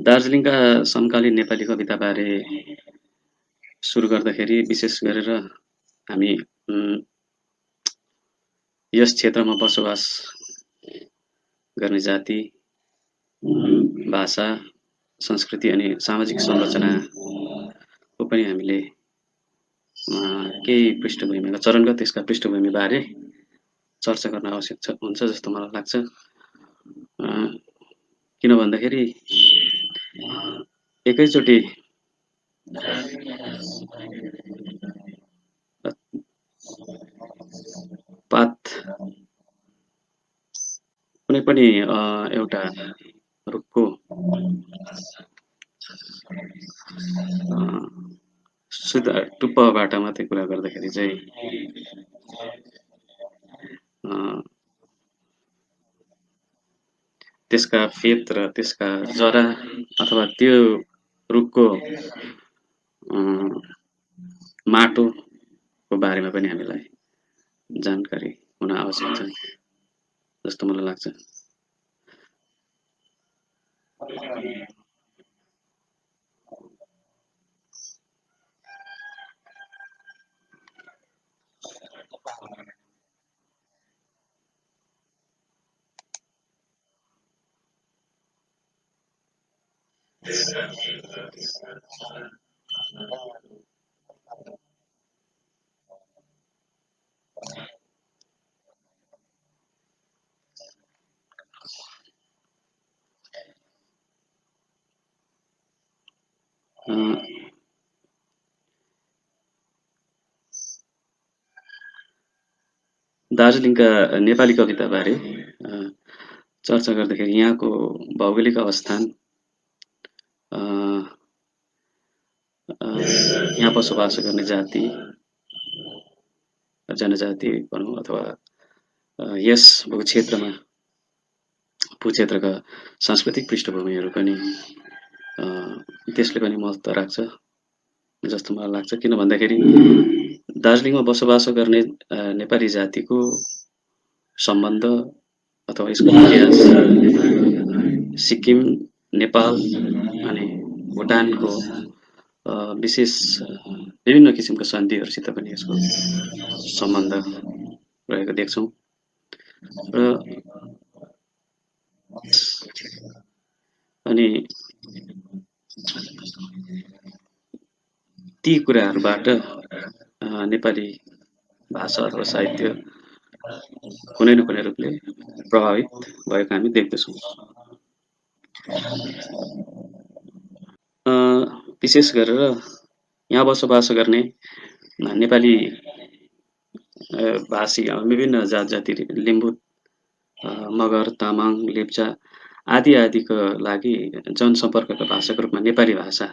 दार्जिलिङका समकालीन नेपाली कविताबारे सुरु गर्दाखेरि विशेष गरेर हामी यस क्षेत्रमा बसोबास गर्ने जाति, भाषा, संस्कृति अनि सामाजिक संरचनाको पनि हामीले केही पृष्ठभूमिका चरणगत यसका पृष्ठभूमिबारे चर्चा गर्न आवश्यक हुन्छ जस्तो मलाई लाग्छ। किन भन्दाखेरि एकैचोटि पात कुनै पनि एउटा रुखको शुद्ध टुप्पाबाट मात्रै कुरा गर्दाखेरि चाहिँ त्यसका फेद र त्यसका जरा अथवा त्यो रुखको माटोको बारेमा पनि हामीलाई जानकारी हुन आवश्यक छ जस्तो मलाई लाग्छ। दार्जिलिङका नेपाली कविताबारे चर्चा गर्दाखेरि यहाँको भौगोलिक अवस्थान, यहाँ बसोबास गर्ने जाति जनजाति भनौँ अथवा यस भूक्षेत्रका सांस्कृतिक पृष्ठभूमिहरू पनि त्यसले पनि महत्त्व राख्छ जस्तो मलाई लाग्छ। किन भन्दाखेरि दार्जिलिङमा बसोबास गर्ने नेपाली जातिको सम्बन्ध अथवा यसको इतिहास सिक्किम, नेपाल अनि भुटानको विशेष विभिन्न किसिमका सन्धिहरूसित पनि यसको सम्बन्ध रहेको देख्छौँ र अनि ती कुराहरूबाट नेपाली भाषा अथवा साहित्य कुनै न कुनै रूपले प्रभावित भएको हामी देख्दछौँ। विशेष गरेर यहाँ बसोबास गर्ने नेपाली भाषी विभिन्न जात जाति लिम्बू, मगर, तामाङ, लेप्चा आदिको लागि जनसम्पर्कका भाषाको रूपमा नेपाली भाषा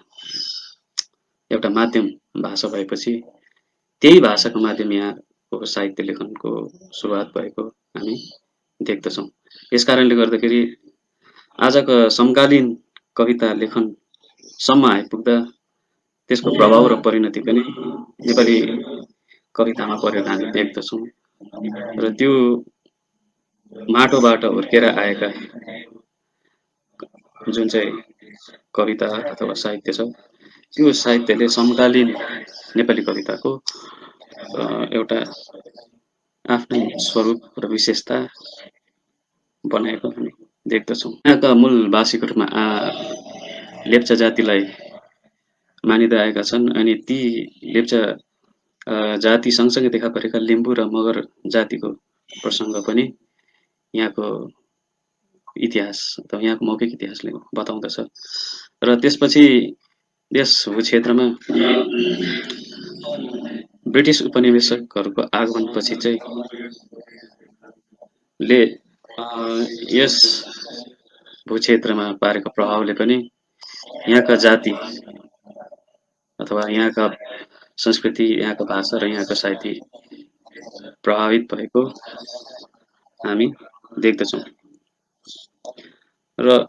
एउटा माध्यम भाषा भएपछि त्यही भाषाको माध्यम यहाँको साहित्य लेखनको सुरुवात भएको हामी देख्दछौँ। यस कारणले गर्दाखेरि आजको समकालीन कविता लेखनसम्म आइपुग्दा त्यसको प्रभाव र परिणति पनि नेपाली कवितामा परेको हामी देख्दछौँ र त्यो माटोबाट हुर्केर आएका जुन चाहिँ कविता अथवा साहित्य छ त्यो साहित्यले समकालीन नेपाली कविताको एउटा आफ्नै स्वरूप र विशेषता बनाएको हामी देख्दछौँ। यहाँका मूल भाषीको रूपमा लेप्चा जातिलाई मानिँदै आएका छन् अनि ती लेप्चा जाति सँगसँगै देखा परेका लिम्बू र मगर जातिको प्रसङ्ग पनि यहाँको इतिहास अथवा यहाँको मौखिक इतिहासले बताउँदछ र त्यसपछि यस क्षेत्रमा ब्रिटिस उपनिवेशकहरूको आगमनपछि चाहिँ यस भूक्षेत्रमा पारेको प्रभावले पनि यहाँका जाति अथवा यहाँका संस्कृति, यहाँको भाषा र यहाँको साहित्य प्रभावित भएको हामी देख्दछौँ र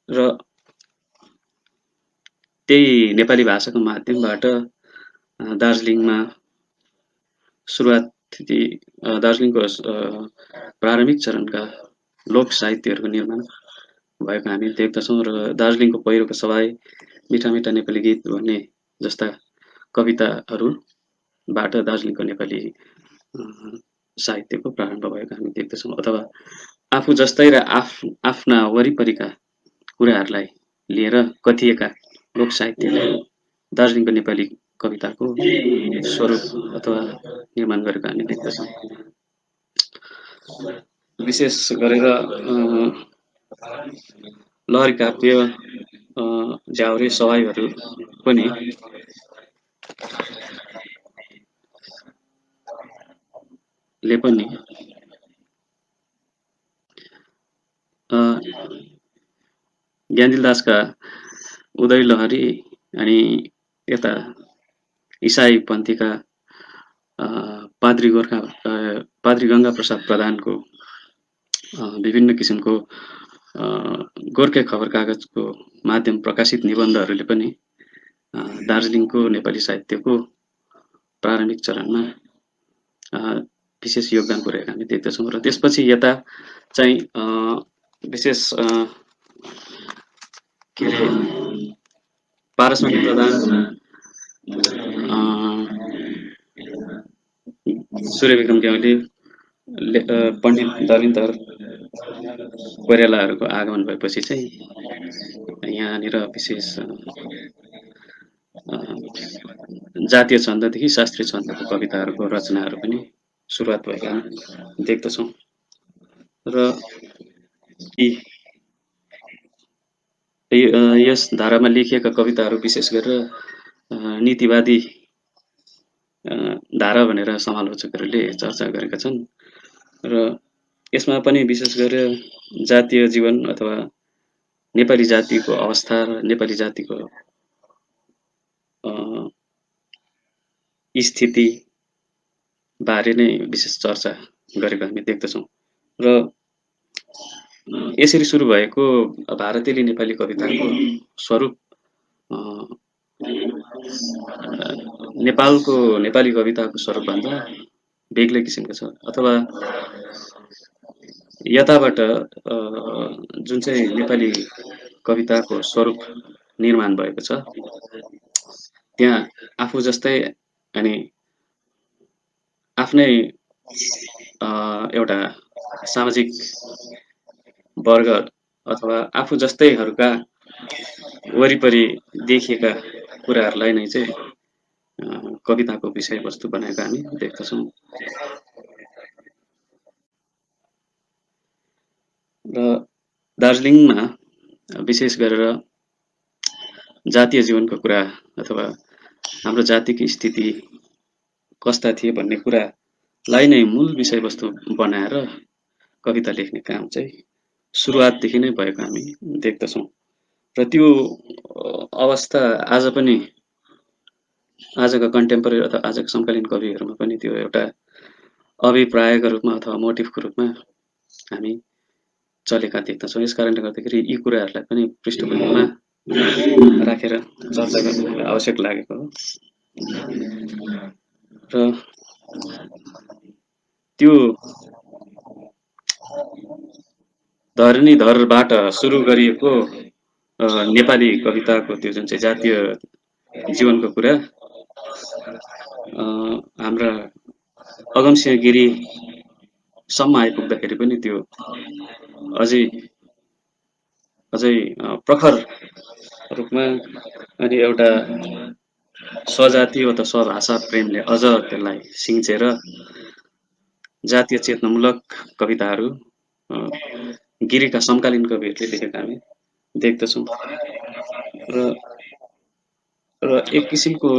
र त्यही नेपाली भाषाको माध्यमबाट दार्जिलिङमा सुरुवात दार्जिलिङको प्रारम्भिक चरणका लोक साहित्यहरूको निर्माण भएको हामी देख्दछौँ र दार्जिलिङको पहिरोको सवाई मिठा मिठा नेपाली गीत भन्ने जस्ता कविताहरूबाट दार्जिलिङको नेपाली साहित्यको प्रारम्भ भएको हामी देख्दछौँ। अथवा आफू जस्तै र आफ्ना वरिपरिका कुराहरूलाई लिएर कथिएका लोक साहित्यले दार्जिलिङको नेपाली कविताको स्वरूप अथवा निर्माण गरेको हामी देख्दछौँ। विशेष गरेर लहरी काव्य झ्याउरे सवाईहरू पनि ले पनि ज्ञानदिल दासका उदय लहरी अनि यता इसाई पन्थीका पाद्री गङ्गा प्रसाद प्रधानको विभिन्न किसिमको गोर्खे खबर कागजको माध्यम प्रकाशित निबन्धहरूले पनि दार्जिलिङको नेपाली साहित्यको प्रारम्भिक चरणमा विशेष योगदान पुर्याएको हामी देख्दछौँ। र त्यसपछि यता चाहिँ विशेष के अरे पारसमणि प्रधान, सूर्यविक्रम ज्ञवाली, पण्डित दलिन्दर कोइरालाहरूको आगमन भएपछि चाहिँ यहाँनिर विशेष जातीय छन्ददेखि शास्त्रीय छन्दको कविताहरूको रचनाहरू पनि सुरुवात भएको हामी देख्दछौँ। र यस धारामा लेखिएका कविताहरू विशेष गरेर नीतिवादी धारा भनेर समालोचकहरूले चर्चा गरेका छन्। र यसमा पनि विशेष गरेर जातीय जीवन अथवा नेपाली जातिको अवस्था र नेपाली जातिको स्थिति बारे नै विशेष चर्चा गरेको हामी देख्दछौँ। र यसरी सुरु भएको भारतेली नेपाली कविताको स्वरूप नेपालको नेपाली कविताको स्वरूपभन्दा बेग्लै किसिमको छ। अथवा यताबाट जुन चाहिँ नेपाली कविताको स्वरूप निर्माण भएको छ त्यहाँ आफू जस्तै अनि आफ्नै एउटा सामाजिक वर्ग अथवा आफू जस्तैहरूका वरिपरि देखिएका कुराहरूलाई नै चाहिँ कविताको विषयवस्तु बनाएको हामी देख्दछौँ। र दार्जिलिङमा विशेष गरेर जातीय जीवनको कुरा अथवा हाम्रो जातिको स्थिति कस्ता थिए भन्ने कुरालाई नै मूल विषयवस्तु बनाएर कविता लेख्ने काम चाहिँ सुरुवातदेखि नै भएको हामी देख्दछौँ। र त्यो अवस्था आज पनि आजका कन्टेम्पोरेरी अथवा आजका समकालीन कविहरूमा पनि त्यो एउटा अभिप्रायको रूपमा अथवा मोटिभको रूपमा हामी चलेका देख्दछौँ। यस कारणले गर्दाखेरि यी कुराहरूलाई पनि पृष्ठभूमिमा राखेर चर्चा गर्न आवश्यक लागेको हो। र त्यो धरणीधरबाट सुरु गरिएको नेपाली कविताको त्यो जुन चाहिँ जातीय जीवनको कुरा हाम्रा अगमसिंह गिरीसम्म आइपुग्दाखेरि पनि त्यो अझै अझै प्रखर रूपमा अनि एउटा स्वजाति वा त स्वभाषा प्रेमले अझ त्यसलाई सिंचेर जातीय चेतनामूलक कविताहरू गिरीका समकालीन कविहरूले लेखेका हामी देख्दछौँ। र एक किसिमको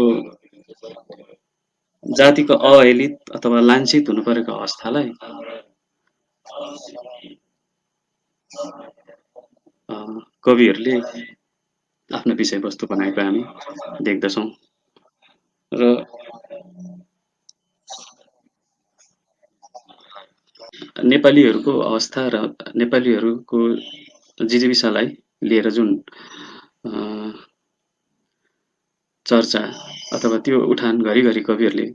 जातिको अवहेलित अथवा लाञ्छित हुनु परेको अवस्थालाई कविहरूले आफ्नो विषयवस्तु बनाएको हामी देख्दछौँ। र नेपालीहरूको अवस्था र नेपालीहरूको जिजीविसालाई लिएर जुन चर्चा अथवा त्यो उठान घरिघरि कविहरूले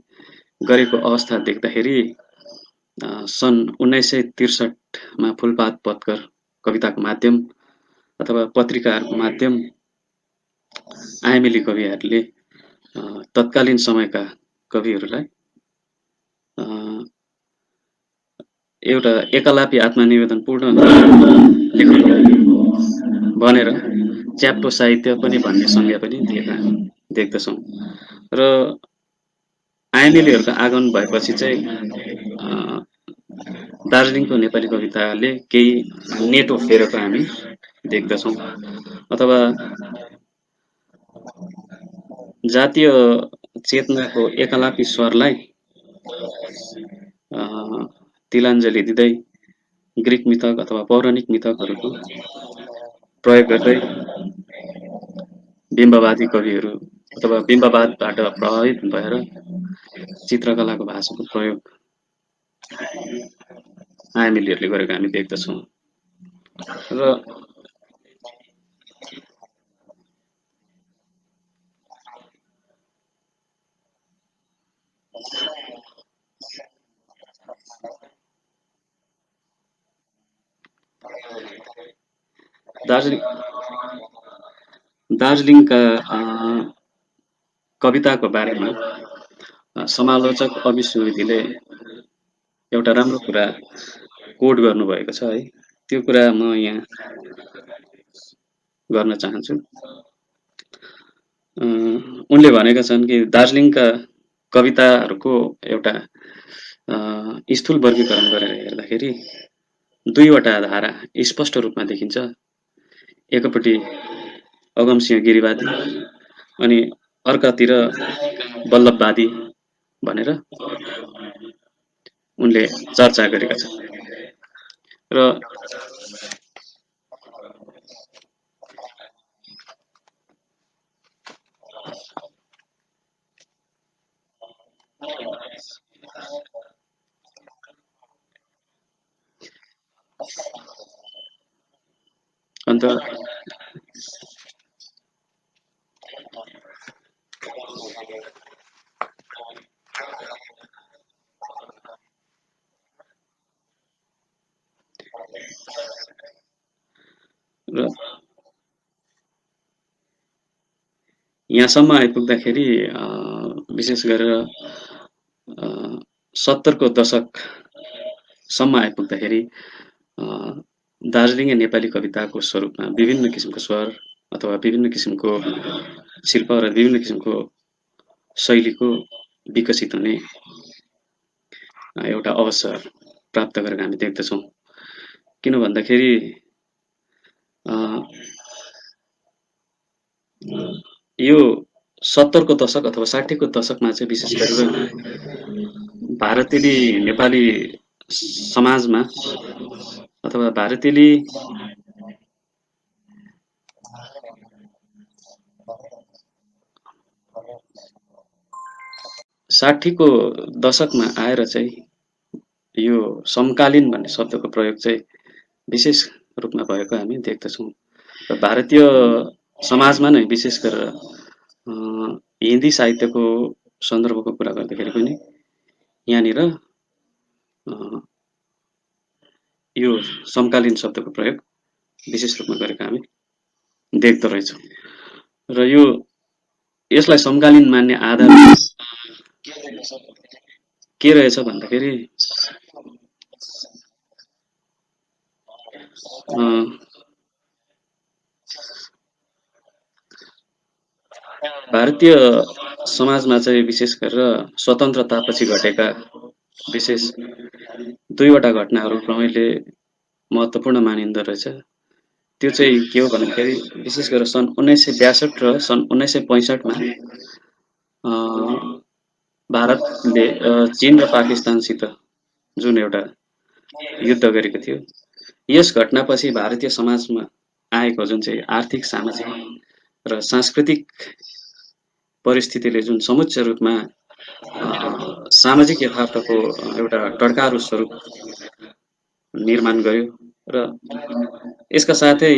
गरेको अवस्था देख्दाखेरि सन् 1963 फुलपात पत्कर कविताको माध्यम अथवा पत्रिकाहरूको माध्यम आइएमएली कविहरूले तत्कालीन समयका कविहरूलाई एउटा एकलापी आत्मनिवेदनपूर्ण लेखक भनेर च्याप्टो साहित्य पनि भन्ने संज्ञा पनि दिएका देख्दछौँ र आइएमएलीहरूको आगमन भएपछि चाहिँ दार्जिलिङको नेपाली कविताले केही नेटो फेरेको हामी देख्दछौँ अथवा जातीय चेतनाको एकलापी स्वरलाई तिलाञ्जली दिँदै ग्रिक मिथक अथवा पौराणिक मिथकहरूको प्रयोग गर्दै बिम्बवादी कविहरू अथवा बिम्बवादबाट प्रभावित भएर चित्रकलाको भाषाको प्रयोग आइएमएलीहरूले गरेको हामी देख्दछौँ र दार्जिलिङका कविताको बारेमा समालोचक अवि सुवेदीले एउटा राम्रो कुरा कोड गर्नुभएको छ है, त्यो कुरा म यहाँ गर्न चाहन्छु। उनले भनेका छन् कि दार्जिलिङका कविताहरूको एउटा स्थूल वर्गीकरण गरेर हेर्दाखेरि दुईवटा धारा स्पष्ट रूपमा देखिन्छ। एकपट्टि अगमसिंह गिरिवादी अनि अर्कातिर वल्लभवादी भनेर उनले चर्चा गरेका छन् र अन्त र यहाँसम्म आइपुग्दाखेरि विशेष गरेर 70को दशकसम्म आइपुग्दाखेरि दार्जिलिङे नेपाली कविताको स्वरूपमा विभिन्न किसिमको स्वर अथवा विभिन्न किसिमको शिल्प र विभिन्न किसिमको शैलीको विकसित हुने एउटा अवसर प्राप्त गरेर हामी देख्दछौँ। किन भन्दाखेरि यो 70को दशक अथवा 60को दशकमा चाहिँ विशेष गरेर भारतेली नेपाली समाजमा अथवा भारतेली 60को दशकमा आएर चाहिँ यो समकालीन भन्ने शब्दको प्रयोग चाहिँ विशेष रूपमा भएको हामी देख्दछौँ र भारतीय समाजमा नै विशेष गरेर हिन्दी साहित्यको सन्दर्भको कुरा गर्दाखेरि पनि यहाँनिर यो समकालीन शब्दको प्रयोग विशेष रूपमा गरेका हामी देख्दो रहेछौँ र यसलाई समकालीन मान्ने आधार के रहेछ भन्दाखेरि भारतीय समाजमा चाहिँ विशेष गरेर स्वतन्त्रतापछि घटेका विशेष दुईवटा घटनाहरू क्रमैले महत्त्वपूर्ण मानिँदो रहेछ। त्यो चाहिँ के हो भन्दाखेरि विशेष गरेर सन् 1962 र सन् 1965मा भारतले चीन र पाकिस्तानसित जुन एउटा युद्ध गरेको थियो, यस घटनापछि भारतीय समाजमा आएको जुन चाहिँ आर्थिक, सामाजिक र सांस्कृतिक परिस्थितिले जुन समुच्च रूपमा सामाजिक यथार्थको एउटा टड्कारो स्वरूप निर्माण गर्यो र यसका साथै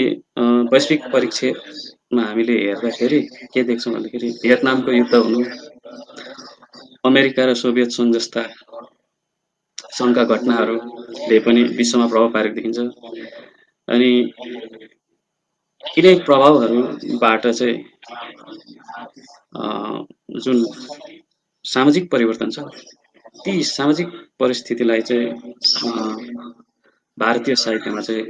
वैश्विक परिप्रेक्ष्यमा हामीले हेर्दाखेरि के देख्छौँ भन्दाखेरि भियतनामको युद्ध हुनु, अमेरिका र सोभियत सङ्घ जस्ता सङ्घका घटनाहरूले पनि विश्वमा प्रभाव पारेको देखिन्छ। अनि यिनै प्रभावहरूबाट चाहिँ जुन सामाजिक परिवर्तन छ, ती सामाजिक परिस्थितिलाई चाहिँ भारतीय साहित्यमा चाहिँ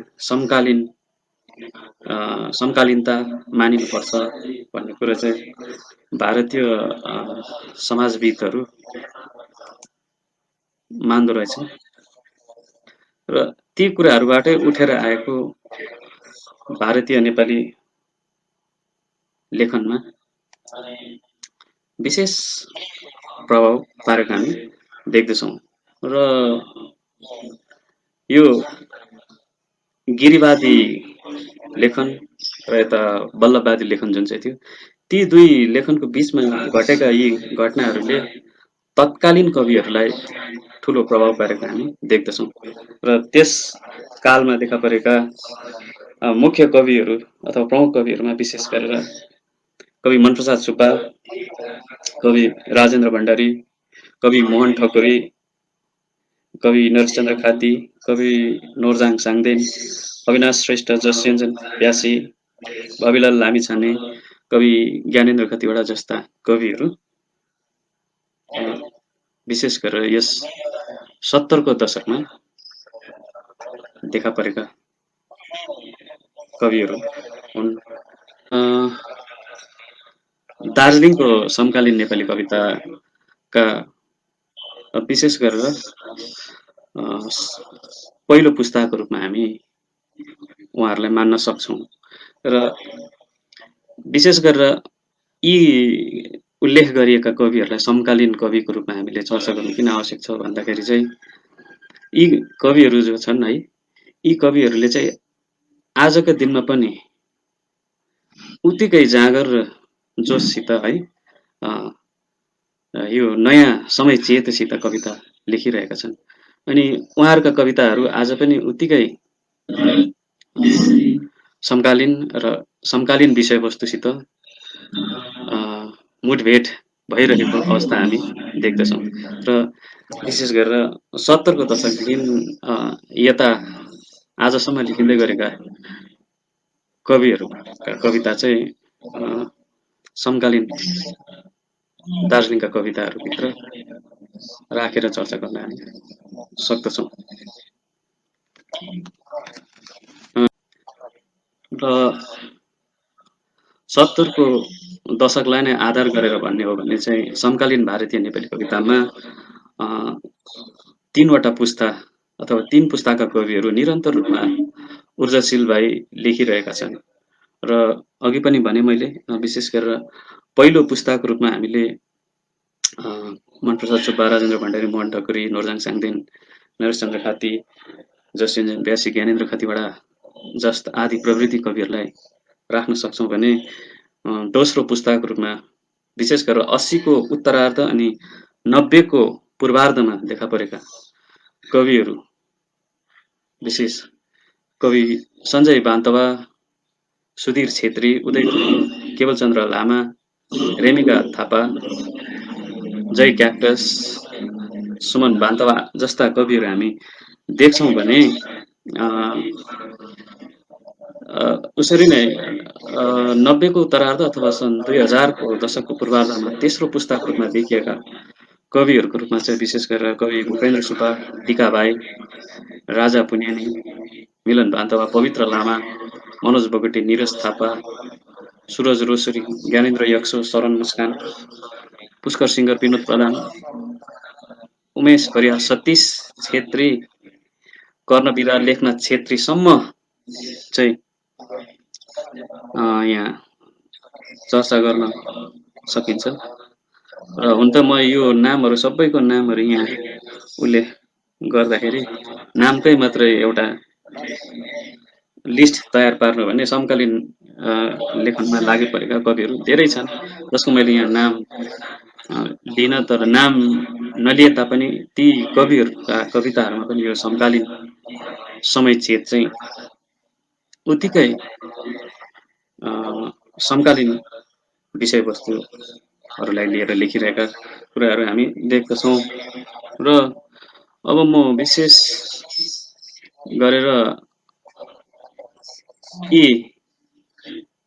समकालीनता मानिनुपर्छ भन्ने कुरा चाहिँ भारतीय समाजविदहरू मान्दो रहेछ र ती कुराहरूबाटै उठेर आएको भारतीय नेपाली लेखनमा विशेष प्रभाव पारेको हामी देख्दछौँ र यो गिरिवादी लेखन र यता बल्लभवादी लेखन जुन चाहिँ थियो, ती दुई लेखनको बिचमा घटेका यी घटनाहरूले तत्कालीन कविहरूलाई ठुलो प्रभाव पारेको हामी देख्दछौँ र त्यस कालमा देखा परेका मुख्य कविहरू अथवा प्रमुख कविहरूमा विशेष गरेर कवि मनप्रसाद सुब्बा, कवि राजेन्द्र भण्डारी, कवि मोहन ठकुरी, कवि नरेशचन्द्र खाती, कवि नोरजाङ साङदेन, अविनाश श्रेष्ठ, जसयोञ्जन व्यासी, भविलाल लामिछाने, कवि ज्ञानेन्द्र खतिवडा जस्ता कविहरू विशेष गरेर यस 70 को दशकमा देखा परेका कविहरू हुन्। दार्जिलिङको समकालीन नेपाली कविताका विशेष गरेर पहिलो पुस्ताको रूपमा हामी उहाँहरूलाई मान्न सक्छौँ र विशेष गरेर यी उल्लेख गरिएका कविहरूलाई समकालीन कविको रूपमा हामीले चर्चा गर्नु किन आवश्यक छ भन्दाखेरि चाहिँ यी कविहरू जो छन् है, यी कविहरूले चाहिँ आजका दिनमा पनि उत्तिकै जाँगर र जोससित है यो नयाँ समय चेतसित कविता लेखिरहेका छन्। अनि उहाँहरूका कविताहरू आज पनि उत्तिकै समकालीन र समकालीन विषयवस्तुसित मुठभेड भइरहेको अवस्था हामी देख्दछौँ र विशेष गरेर 70 को दशकदेखि यता आजसम्म लेखिँदै गरेका कविहरूका कविता चाहिँ समकालीन दार्जिलिङका कविताहरूभित्र राखेर चर्चा गर्न हामी सक्दछौँ। र 70 को दशकलाई नै आधार गरेर भन्ने हो भने चाहिँ समकालीन भारतीय नेपाली कवितामा 3वटा पुस्ता अथवा 3 पुस्ताका कविहरू निरन्तर रूपमा ऊर्जाशील भई लेखिरहेका छन् र अघि पनि भने मैले विशेष गरेर पहिलो पुस्ताको रूपमा हामीले मनप्रसाद सुब्बा, राजेन्द्र भण्डारी, मोहन ठकुरी, नोरजाङ साङदेन, नरेशचन्द्र खाती, जसयोञ्जन व्यासी, ज्ञानेन्द्र खतिवडा जस्ता आदि प्रवृत्ति कविहरूलाई राख्न सक्छौँ भने दोस्रो पुस्ताको रूपमा विशेष गरेर 80 को उत्तरार्ध अनि 90 को पूर्वार्धमा देखा परेका कविहरू विशेष कवि सञ्जय बान्तवा, सुधीर छेत्री, उदय केवलचन्द्र लामा, रेमिका थापा, जय क्याक्टस, सुमन बान्तवा जस्ता कविहरू हामी देख्छौँ भने उसरी नै 90 को उत्तरार्ध अथवा सन् 2000 को दशकको पूर्वार्धमा तेस्रो पुस्ताको रूपमा देखिएका कविहरूको रूपमा चाहिँ विशेष गरेर कवि भूपेन्द्र सुब्बा, टिकाबाई, राजा पुन्यानी, मिलन बान्तवा, पवित्र लामा, मनोज बोगटी, निरज थापा, सुरज रोसरी, ज्ञानेन्द्र यक्सो, शरण मुस्कान, पुष्कर सिंगर, विनोद प्रधान, उमेश खरिया, सतीश छेत्री, कर्ण बिराल, लेखनाथ छेत्रीसम्म चाहिँ यहाँ चर्चा गर्न सकिन्छ र हुन त म यो नामहरू सबैको नामहरू यहाँ उल्लेख गर्दाखेरि नामकै मात्रै एउटा लिस्ट तयार पार्नु भने समकालीन लेखनमा लागि परेका कविहरू धेरै छन् जसको मैले यहाँ नाम लिन, तर नाम नलिए तापनि ती कविहरूका कविताहरूमा पनि यो समकालीन समय चेत चाहिँ उत्तिकै समकालीन विषयवस्तुहरूलाई लिएर लेखिरहेका कुराहरू हामी देख्दछौँ। र अब म विशेष गरेर यी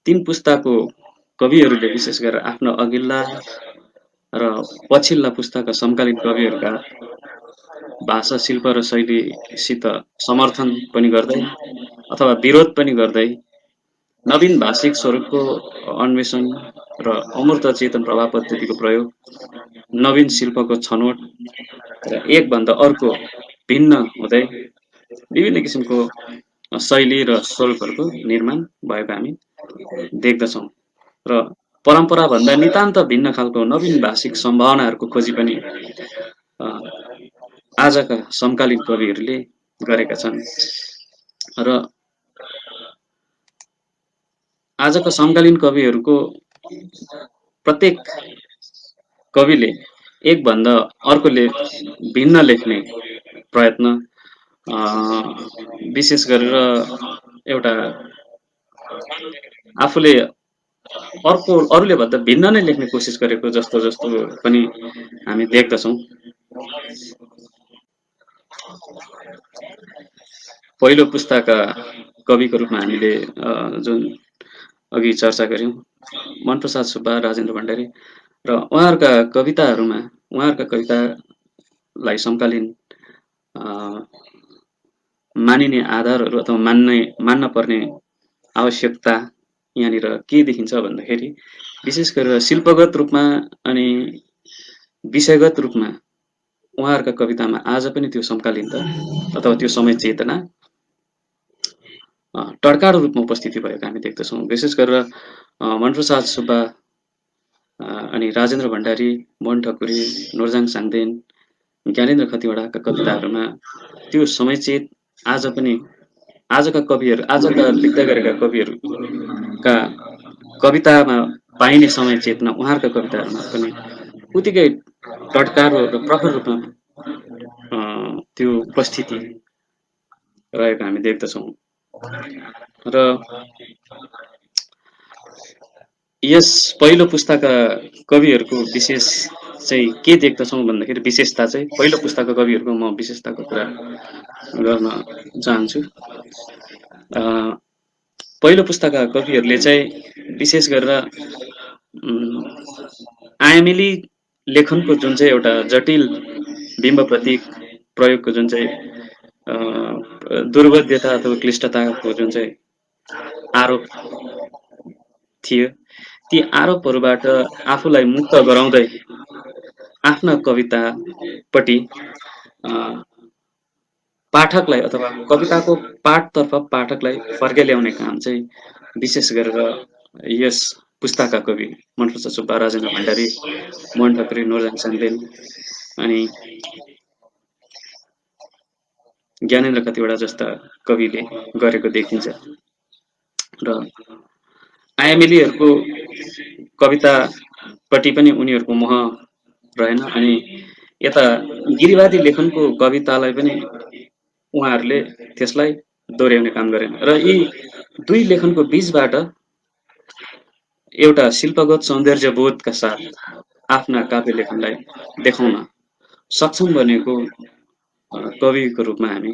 3 पुस्ताको कविहरूले विशेष गरेर आफ्नो अघिल्ला र पछिल्ला पुस्ताका समकालीन कविहरूका भाषा, शिल्प र शैलीसित समर्थन पनि गर्दै अथवा विरोध पनि गर्दै नवीन भाषिक स्वरूपको अन्वेषण र अमूर्त चेतन प्रभाव पद्धतिको प्रयोग, नवीन शिल्पको छनौट र एकभन्दा अर्को भिन्न हुँदै विभिन्न किसिमको शैली र स्वरूपहरूको निर्माण भएको हामी देख्दछौँ। र परम्पराभन्दा नितान्त भिन्न खालको नवीन भाषिक सम्भावनाहरूको खोजी पनि अ, आजका समकालीन कविहरूले गरेका छन्। र आजका समकालीन कविहरूको प्रत्येक कविले एकभन्दा अर्कोले भिन्न लेख्ने प्रयत्न, विशेष गरेर एउटा आफूले अरूले भन्दा भिन्न नै लेख्ने कोसिस गरेको जस्तो जस्तो पनि हामी देख्दछौँ। पहिलो पुस्ताका कविको रूपमा हामीले जुन अघि चर्चा गऱ्यौँ, मनप्रसाद सुब्बा, राजेन्द्र भण्डारी र उहाँहरूका कवितालाई समकालीन मानिने आधारहरू अथवा मान्न पर्ने आवश्यकता यहाँनिर के देखिन्छ भन्दाखेरि विशेष गरेर शिल्पगत रूपमा अनि विषयगत रूपमा उहाँहरूका कवितामा आज पनि त्यो समकालीनता अथवा त्यो समय चेतना टड्कारो रूपमा उपस्थिति भएको हामी देख्दछौँ। विशेष गरेर मनप्रसाद सुब्बा अनि राजेन्द्र भण्डारी, मोहन ठकुरी, नोरजाङ साङदेन, ज्ञानेन्द्र खतिवडाका कविताहरूमा त्यो समयचेत आज पनि आजका लेख्दै गरेका कविहरूका कवितामा पाइने समय चेतना उहाँहरूका कविताहरूमा पनि उत्तिकै टड्कारो र प्रखर रूपमा त्यो उपस्थिति रहेको हामी देख्दछौँ। र यस पहिलो पुस्ताका कविहरूको विशेष चाहिँ के देख्दछौँ भन्दाखेरि विशेषता चाहिँ पहिलो पुस्ताका कविहरूको म विशेषताको कुरा गर्न चाहन्छु। पहिलो पुस्ताका कविहरूले चाहिँ विशेष गरेर आयामेली लेखनको जुन चाहिँ एउटा जटिल बिम्ब प्रतीक प्रयोगको जुन चाहिँ दुर्बोध्यता अथवा क्लिष्टताको जुन चाहिँ आरोप थियो, ती आरोपहरूबाट आफूलाई मुक्त गराउँदै आफ्ना कवितापट्टि पाठकलाई अथवा कविताको पाठतर्फ पाठकलाई फर्केल्याउने काम चाहिँ विशेष गरेर यस पुस्ताका कवि मनप्रसाद सुब्बा, राजेन्द्र भण्डारी, मोहन ठकुरी, नोरजाङ साङदेन अनि ज्ञानेन्द्र खतिवडा जस्ता कविले गरेको देखिन्छ। र आयामेलीहरूको कवितापट्टि पनि उनीहरूको मोह रहेन अनि यता गिरिवादी लेखनको कवितालाई पनि उहाँहरूले त्यसलाई दोहोऱ्याउने काम गरेन र यी दुई लेखनको बीचबाट एउटा शिल्पगत सौन्दर्यबोधका साथ आफ्ना काव्य लेखनलाई देखाउन सक्षम बनेको कविको रूपमा हामी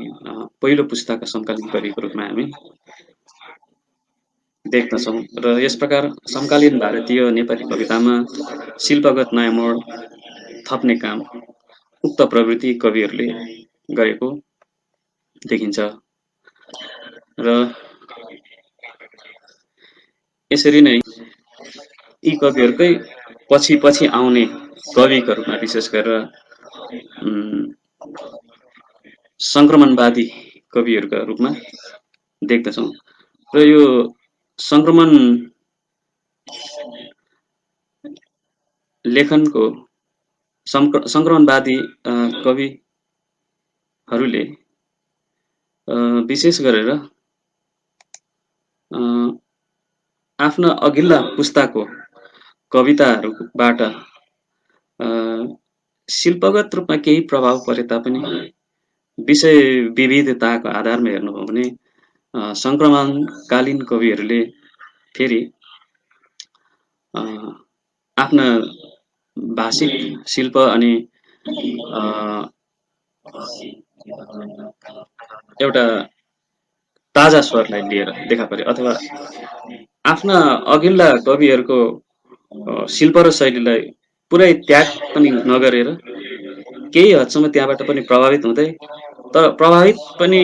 पहिलो पुस्ताका समकालीन कविको रूपमा हामी देख्दछौँ। र यस प्रकार समकालीन भारतीय नेपाली कवितामा शिल्पगत नयाँ मोड थप्ने काम उक्त प्रवृत्ति कविहरूले गरेको देखिन्छ। र यसरी नै यी कविहरूकै पछि आउने कविको रूपमा विशेष गरेर सङ्क्रमणवादी कविहरूका रूपमा देख्दछौँ। र यो सङ्क्रमण लेखनको सङ्क्रमणवादी कविहरूले विशेष गरेर आफ्ना अघिल्ला पुस्ताको कविताहरूबाट शिल्पगत रूपमा केही प्रभाव परे तापनि विषय विविधताको आधारमा हेर्नु हो भने सङ्क्रमणकालीन कविहरूले फेरि आफ्ना भाषिक शिल्प अनि एउटा ताजा स्वरलाई लिएर देखा परे, अथवा आफ्ना अघिल्ला कविहरूको शिल्प र शैलीलाई पुरै त्याग पनि नगरेर केही हदसम्म त्यहाँबाट पनि प्रभावित हुँदै, तर प्रभावित पनि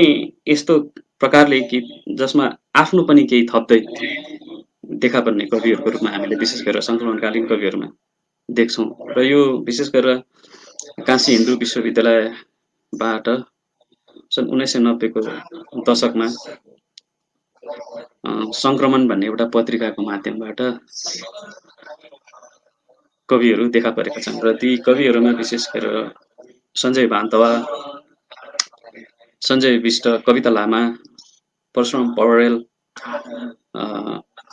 यस्तो प्रकारले कि जसमा आफ्नो पनि केही थप्दै देखा पर्ने कविहरूको रूपमा हामीले विशेष गरेर सङ्क्रमणकालीन कविहरूमा देख्छौँ। र यो विशेष गरेर काशी हिन्दू विश्वविद्यालयबाट सन् 1990को दशकमा सङ्क्रमण भन्ने एउटा पत्रिकाको माध्यमबाट कविहरू देखा परेका छन्, र ती कविहरूमा विशेष गरेर सञ्जय भान्तवा, सञ्जय विष्ट, कविता लामा, परशुराम पौडेल,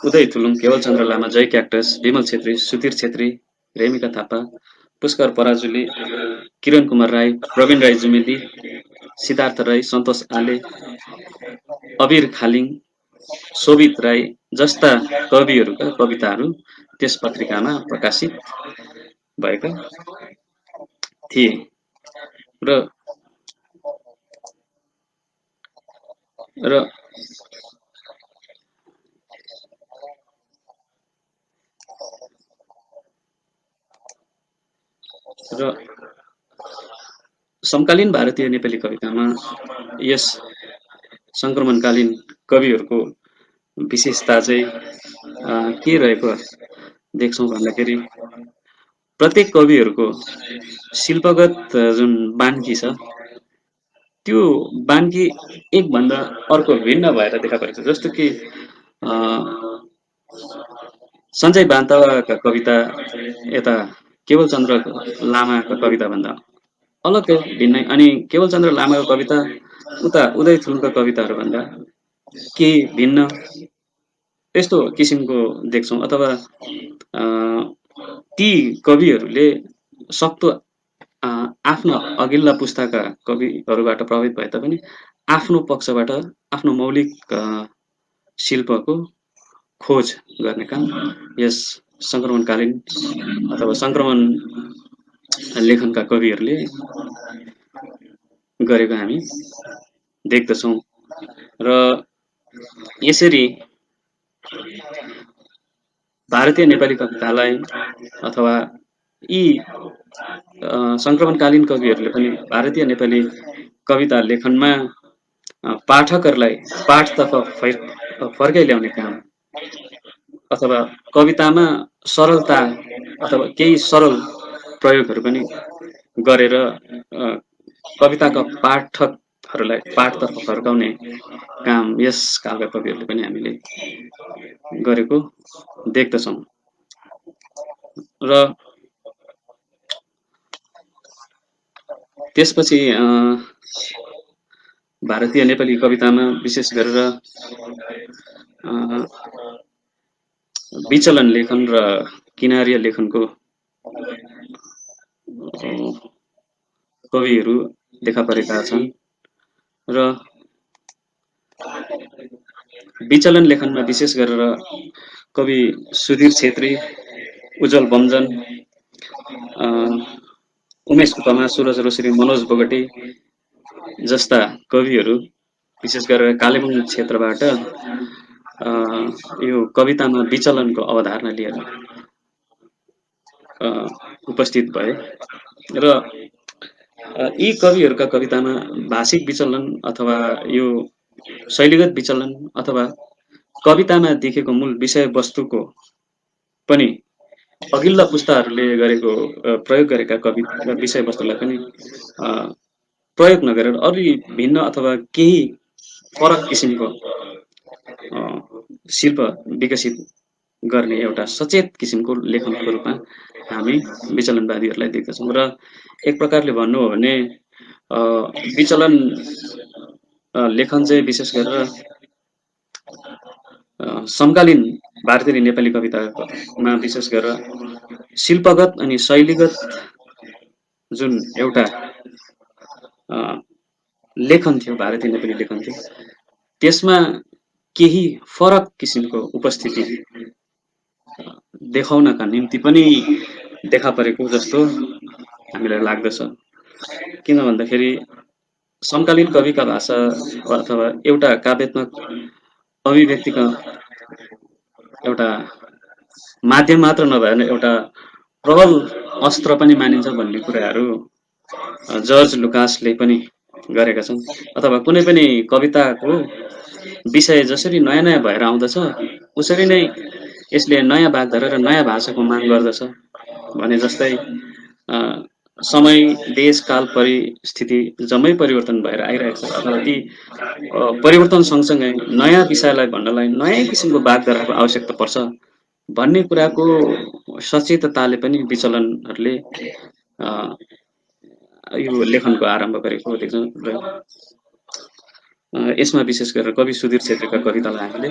उदय थुलुङ, केवलचन्द्र लामा, जय क्याक्टस, विमल छेत्री, सुधीर छेत्री, रेमिका थापा, पुष्कर पराजुली, किरण कुमार राई, प्रवीण राई जुमेली, सिद्धार्थ राई, सन्तोष आले, अबिर खालिङ, शोभित राई जस्ता कविहरूका कविताहरू त्यस पत्रिकामा प्रकाशित भएका थिए। र र र समकालीन भारतीय नेपाली कवितामा यस सङ्क्रमणकालीन कविहरूको विशेषता चाहिँ के रहेको देख्छौँ भन्दाखेरि, प्रत्येक कविहरूको शिल्पगत जुन बान्की छ, त्यो बान्की एकभन्दा अर्को भिन्न भएर देखा परेको छ। जस्तो कि सञ्जय बान्तवाका कविता यता केवलचन्द्र लामाका कविताभन्दा अलग्गै भिन्नै, अनि केवलचन्द्र लामाको कविता उता उदय थुलुङका कविताहरूभन्दा केही भिन्न यस्तो किसिमको देख्छौँ। अथवा ती कविहरूले सक्दो आफ्नो अघिल्ला पुस्ताका कविहरूबाट प्रभावित भए तापनि आफ्नो पक्षबाट आफ्नो मौलिक शिल्पको खोज गर्ने काम यस सङ्क्रमणकालीन अथवा सङ्क्रमण लेखनका कविहरूले गरेको हामी देख्दछौँ। र यसरी भारतीय नेपाली कवितालाई अथवा यी सङ्क्रमणकालीन कविहरूले पनि भारतीय नेपाली कविता लेखनमा पाठकहरूलाई पाठतर्फ फर्काइ ल्याउने काम, अथवा कवितामा सरलता अथवा केही सरल प्रयोगहरू पनि गरेर कविताका पाठकहरूलाई पाठतर्फ फर्काउने काम यस कालका कविहरूले पनि हामीले गरेको देख्दछौँ। र त्यसपछि भारतीय नेपाली कवितामा विशेष गरेर विचलन लेखन र किनारीय लेखनको कविहरू देखा परेका छन्। र विचलन लेखनमा विशेष गरेर कवि सुधीर छेत्री, उज्जवल बमजन, उमेश कुपमा, सुरज रोशनी, मनोज बोगटी जस्ता कविहरू विशेष गरेर कालेबुङ क्षेत्रबाट यो कवितामा विचलनको अवधारणा लिएर उपस्थित भए। र यी कविहरूका कवितामा भाषिक विचलन अथवा यो शैलीगत विचलन अथवा कवितामा देखेको मूल विषयवस्तुको पनि अघिल्ला पुस्ताहरूले गरेको प्रयोग गरेका कवि विषयवस्तुलाई पनि प्रयोग नगरेर अलि भिन्न अथवा केही फरक किसिमको शिल्प विकसित गर्ने एउटा सचेत किसिमको लेखनको रूपमा हामी विचलनवादीहरूलाई देख्दछौँ। र एक प्रकारले भन्नु हो भने विचलन लेखन चाहिँ विशेष गरेर समकालीन भारतीय नेपाली कवितामा विशेष गरेर शिल्पगत अनि शैलीगत जुन एउटा लेखन थियो, भारतीय नेपाली लेखन थियो, त्यसमा केही फरक किसिमको उपस्थिति देखाउनका निम्ति पनि देखा परेको जस्तो हामीलाई लाग्दछ। किन भन्दाखेरि समकालीन कविका भाषा अथवा एउटा काव्यात्मक अभिव्यक्तिका एउटा माध्यम मात्र नभएर एउटा प्रबल अस्त्र पनि मानिन्छ भन्ने कुराहरू जर्ज लुकासले पनि गरेका छन्। अथवा कुनै पनि कविताको विषय जसरी नयाँ नयाँ भएर आउँदछ उसरी नै यसले नयाँ वाग्धारा र नयाँ भाषाको माग गर्दछ भने जस्तै अ, समय देश काल परिस्थिति जम्मै परिवर्तन भएर आइरहेको छ अथवा ती परिवर्तन सँगसँगै नयाँ विषयलाई भन्नलाई नयाँ किसिमको वाग्धाराको आवश्यकता पर्छ भन्ने कुराको सचेतताले पनि विचलनहरूले अ, यो लेखनको आरम्भ गरेको देख्छौँ र यसमा विशेष गरेर कवि सुधीर छेत्रीका कवितालाई हामीले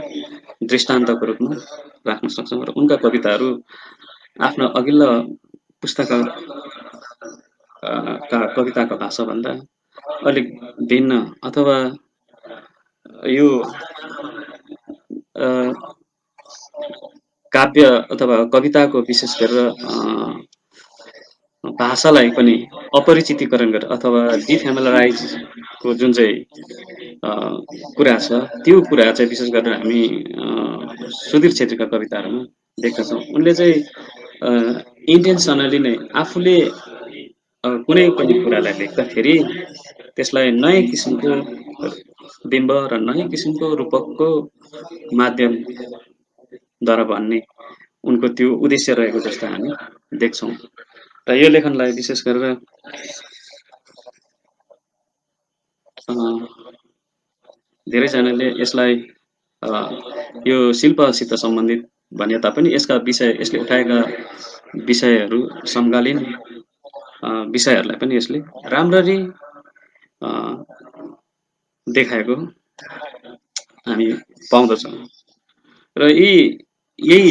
दृष्टान्तको रूपमा राख्न सक्छौँ र उनका कविताहरू आफ्नो अघिल्ला पुस्ताका का कविताका भाषाभन्दा अलिक भिन्न अथवा यो अ, काव्य अथवा कविताको विशेष गरेर भाषालाई पनि अपरिचितीकरण गरेर अथवा डिफ्यामिलराइजको जुन चाहिँ अ, कुरा छ त्यो कुरा चाहिँ विशेष गरेर हामी सुधीर छेत्रीका कविताहरूमा देख्दछौँ। उनले चाहिँ इन्टेन्सनली नै आफूले कुनै पनि कुरालाई लेख्दाखेरि त्यसलाई नयाँ किसिमको बिम्ब र नयाँ किसिमको रूपकको माध्यमद्वारा भन्ने उनको त्यो उद्देश्य रहेको जस्तो हामी देख्छौँ र यो लेखनलाई विशेष गरेर अ, धेरैजनाले यसलाई अ, यो शिल्पसित सम्बन्धित भने तापनि यसका विषय यसले उठाएका विषयहरू समकालीन विषयहरूलाई पनि यसले राम्ररी अ, देखाएको हामी पाउँदछौँ र यही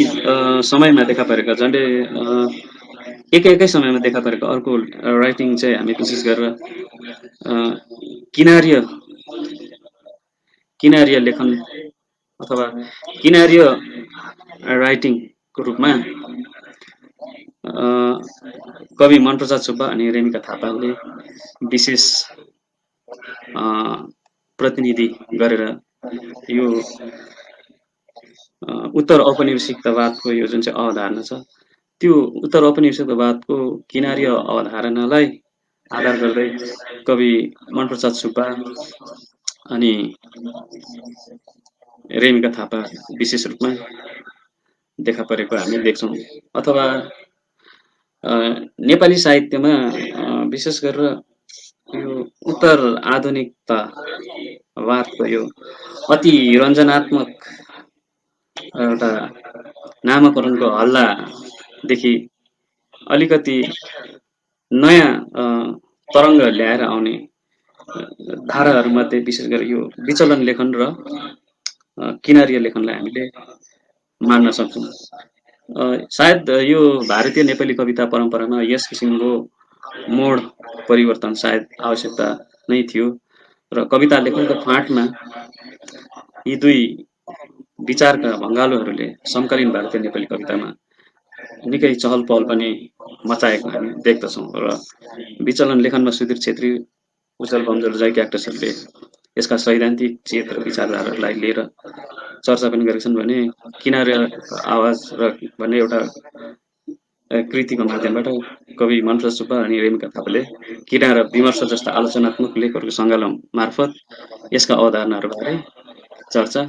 समयमा देखा परेका झन्डै एकै समयमा देखा परेको अर्को राइटिङ चाहिँ हामी विशेष गरेर अ, किनारीय किनारीय लेखन अथवा किनारीय राइटिङको रूपमा अ, कवि मनप्रसाद सुब्बा अनि रेणुका थापाले विशेष अ, प्रतिनिधि गरेर यो उत्तर औपनिवेशिकतावादको यो जुन चाहिँ अवधारणा छ त्यो उत्तर औपनिवेशिकतावादको किनारीय अवधारणालाई आधार गर्दै कवि मनप्रसाद सुब्बा अनि रेणुका थापा विशेष रूपमा देखा परेको हामी देख्छौँ अथवा नेपाली साहित्यमा विशेष गरेर यो उत्तर आधुनिकतावादको यो अति रञ्जनात्मक एउटा नामाकरणको हल्लादेखि अलिकति नयाँ तरङ्ग ल्याएर आउने धाराहरूमध्ये विशेष गरी यो विचलन लेखन र किनारीय लेखनलाई हामीले मान्न सक्छौँ। सायद यो भारतीय नेपाली कविता परम्परामा यस किसिमको मोड परिवर्तन सायद आवश्यकता नै थियो र कविता लेखनको फाँटमा यी दुई विचारका भङ्गालोहरूले समकालीन भारतीय नेपाली कवितामा निकै चहल पहल पनि मचाएको हामी देख्दछौँ र विचलन लेखनमा सुधीर छेत्री उज्जवल बमजोड जय क्याक्टसहरूले यसका सैद्धान्तिक चेत र विचारधारालाई लिएर चर्चा पनि गरेका छन् भने किनारे आवाज र भन्ने एउटा कृतिको माध्यमबाट कवि मनप्रसाद सुब्बा अनि रेणुका थापाले किरा र विमर्श जस्ता आलोचनात्मक लेखहरूको सङ्गालो मार्फत यसका अवधारणाहरूबारे चर्चा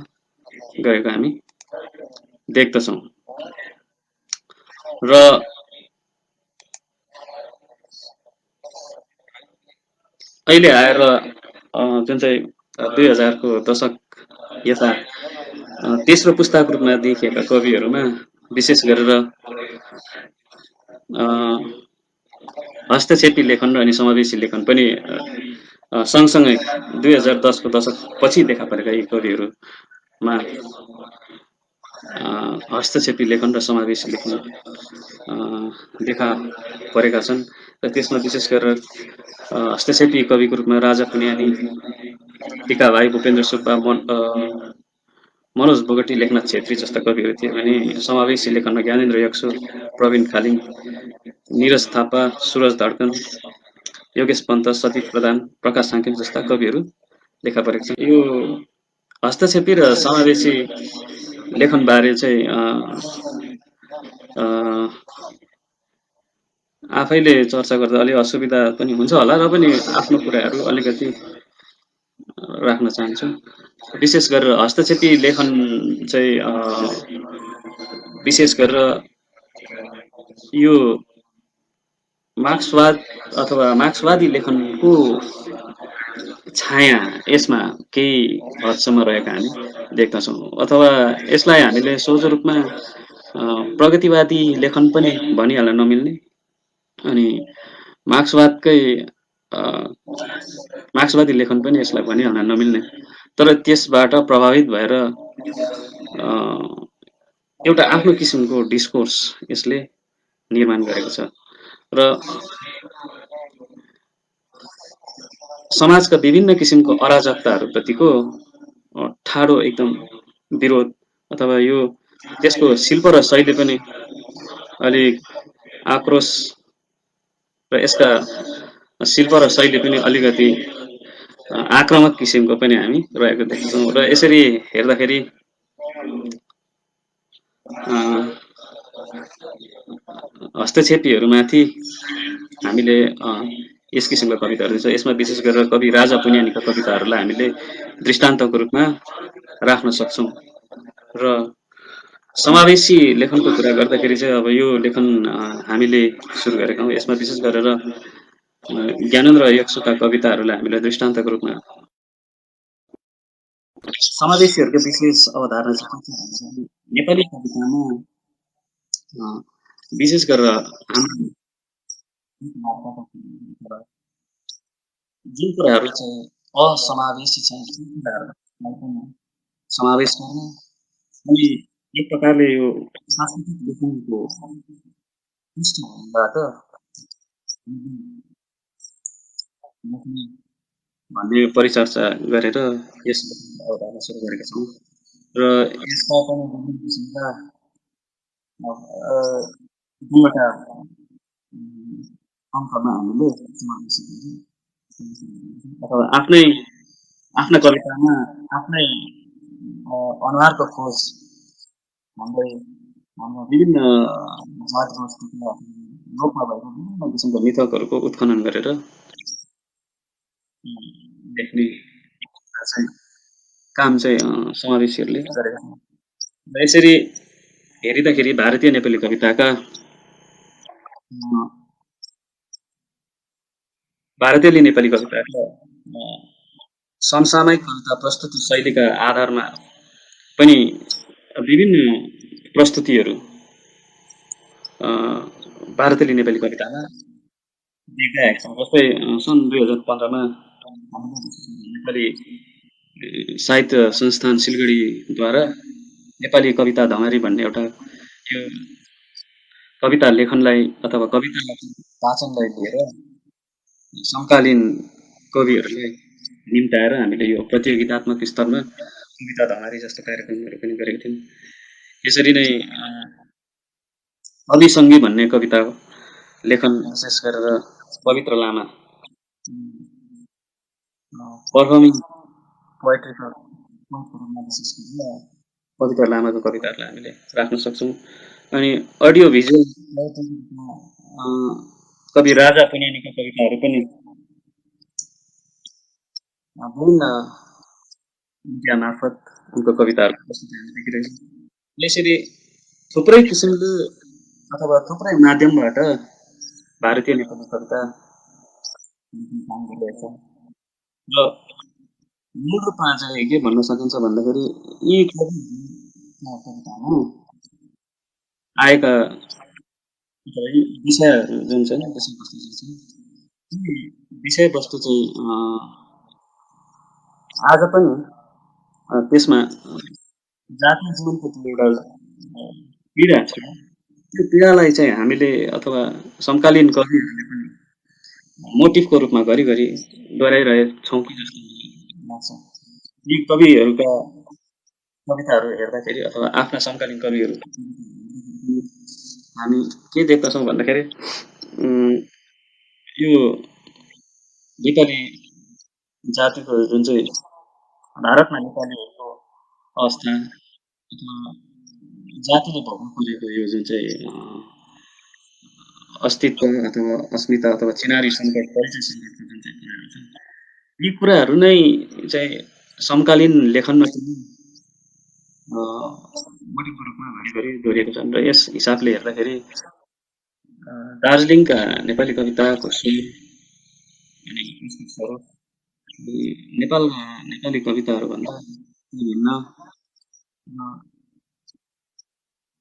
गरेको हामी देख्दछौँ र अहिले आएर जुन चाहिँ 2000को दशक यता तेस्रो पुस्ताको रूपमा देखिएका कविहरूमा विशेष गरेर हस्तक्षेपी लेखन अनि समावेशी लेखन पनि सँगसँगै 2010को दशक पछि देखा परेका यी कविहरूमा हस्तक्षेपी लेखन र समावेशी लेखन देखा परेका छन् र त्यसमा विशेष गरेर हस्तक्षेपी कविको रूपमा राजा पुन्यानी टिका भाइ भूपेन्द्र सुब्बा मनोज बोगटी, लेखनाथ छेत्री जस्ता कविहरू थिए भने समावेशी लेखनमा ज्ञानेन्द्र यक्सु, प्रवीण खालिङ, निरज थापा, सुरज धड्कन, योगेश पन्त, सतीश प्रधान, प्रकाश साङ्खेल जस्ता कविहरू देखा परेका छन्। यो हस्तक्षेपी र समावेशी लेखनबारे चाहिँ आफैले चर्चा गर्दा अलि असुविधा पनि हुन्छ होला, र पनि आफ्नो कुराहरू अलिकति राख्न चाहन्छु। विशेष गरेर हस्तक्षेपी लेखन चाहिँ विशेष गरेर यो मार्क्सवाद अथवा मार्क्सवादी लेखनको छाया यसमा केही हदसम्म रहेका हामी देख्दछौँ, अथवा यसलाई हामीले सोझो रूपमा प्रगतिवादी लेखन पनि भनिहाल्न नमिल्ने, अनि मार्क्सवादकै मार्क्सवादी लेखन पनि यसलाई भनिहाल्न नमिल्ने, तर त्यसबाट प्रभावित भएर एउटा आफ्नो किसिमको डिस्कोर्स यसले निर्माण गरेको छ र समाजका विभिन्न किसिमको अराजकताहरूप्रतिको ठाडो एकदम विरोध, अथवा यो त्यसको शिल्प र शैली पनि अलिक आक्रोश, र यसका शिल्प र शैली पनि अलिकति आक्रामक किसिमको पनि हामी रहेको देख्छौँ। र यसरी हेर्दाखेरि हस्तक्षेपीहरूमाथि हामीले यस किसिमका कविताहरू छ, यसमा विशेष गरेर कवि राजा पुन्यानीका कविताहरूलाई हामीले दृष्टान्तको रूपमा राख्न सक्छौँ। र समावेशी लेखनको कुरा गर्दाखेरि चाहिँ अब यो लेखन हामीले सुरु गरेका हौँ, यसमा विशेष गरेर ज्ञानेन्द्र यक्सुका कविताहरूलाई हामीले दृष्टान्तको रूपमा समावेशीहरूको विशेष अवधारणा चाहिँ नेपाली कवितामा विशेष गरेर जुन कुराहरू चाहिँ असमावेशी छन् ती कुराहरूलाई पनि समावेश गर्ने, अनि एक प्रकारले यो सांस्कृतिक लेखनको पृष्ठभूमिबाट लेख्ने भन्ने परिचर्चा गरेर यस अवधारणा सुरु गरेका छौँ। र यसका पनि विभिन्न किसिमका दुईवटा अङ्कमा हामीले समावेश अथवा आफ्ना कवितामा आफ्नै अनुहारको खोज हाम्रै हाम्रो विभिन्न जात गोष्ठीका लोकमा भएको विभिन्न किसिमका मिथकहरूको उत्खनन गरेर लेख्ने चाहिँ काम चाहिँ समावेशीहरूले गरेका छन्। र यसरी हेरिँदाखेरि भारतीय नेपाली कविताका भारतीय नेपाली कविताका समसामयिक कविता प्रस्तुति शैलीका आधारमा पनि विभिन्न प्रस्तुतिहरू भारतीय नेपाली कवितामा देखाएका छौँ। जस्तै सन् 2015मा नेपाली साहित्य संस्थान सिलगढीद्वारा नेपाली कविता धमारी भन्ने एउटा यो कविता लेखनलाई अथवा कविता वाचनलाई लिएर समकालीन कविहरूलाई निम्ताएर हामीले यो प्रतियोगितात्मक स्तरमा कविता धमारी जस्तो कार्यक्रमहरू पनि गरेका थियौँ। यसरी नै अभिसङ्गी भन्ने कविता लेखन विशेष गरेर पवित्र लामा पर्फर्मिङ पोएट्रीको पवित्र लामाको कविताहरूलाई हामीले राख्न सक्छौँ। अनि अडियो भिजुअल कवि राजा पुन्यानीका कविताहरू पनि विभिन्न मिडिया मार्फत उनको कविताहरूको प्रस्तुति हामी देखिरहेछौँ। यसरी थुप्रै किसिमले अथवा थुप्रै माध्यमबाट भारतीय नेपाली कविता काम गरिरहेछ। र मूल रूपमा चाहिँ के भन्न सकिन्छ भन्दाखेरि यी कवितामा आएका विषयहरू जुन छ विषयवस्तु जुन छ ती विषयवस्तु चाहिँ आज पनि त्यसमा जातीय जीवनको एउटा पीडा छ, त्यो पीडालाई चाहिँ हामीले अथवा समकालीन कविहरूले पनि मोटिभको रूपमा घरिघरि दोहोऱ्याइरहेछौँ कि जस्तो लाग्छ। यी कविहरूका कविताहरू हेर्दाखेरि अथवा आफ्ना समकालीन कविहरू हामी के देख्दछौँ भन्दाखेरि उम्, यो नेपाली जातिको जुन चाहिँ भारतमा नेपालीहरूको अवस्था अथवा जातिले भोग्नु परेको यो जुन चाहिँ अस्तित्व अथवा अस्मिता अथवा चिनारी सङ्कट परिचय सङ्कटको जुन चाहिँ कुराहरू छन् यी कुराहरू नै चाहिँ समकालीन लेखनमा पनि बढीको रूपमा घरिघरि दोहोरिएको छन् र यस हिसाबले हेर्दाखेरि दार्जिलिङका नेपाली कविताको शैली अनि यसको स्वरूप नेपालका नेपाली कविताहरूभन्दा भिन्न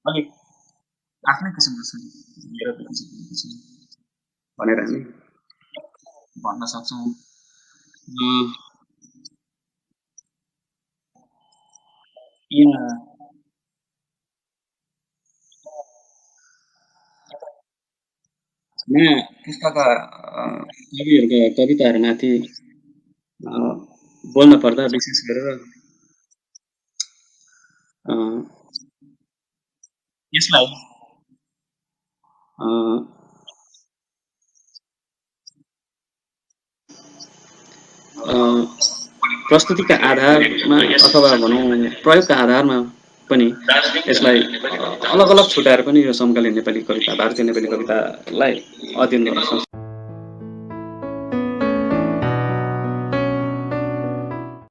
अलिक आफ्नै किसिमको छ लिएर विकसित छ भनेर हामी भन्न सक्छौँ। यहाँ नयाँ पुस्ताका कविहरूका कविताहरूमाथि अ, बोल्न पर्दा विशेष गरेर अ, यसलाई अ, अ, प्रस्तुतिका आधारमा अथवा भनौँ प्रयोगका आधारमा पनि यसलाई अलग अलग छुट्याएर पनि यो समकालीन नेपाली कविता भारतीय नेपाली कवितालाई अध्ययन गर्न सक्छ।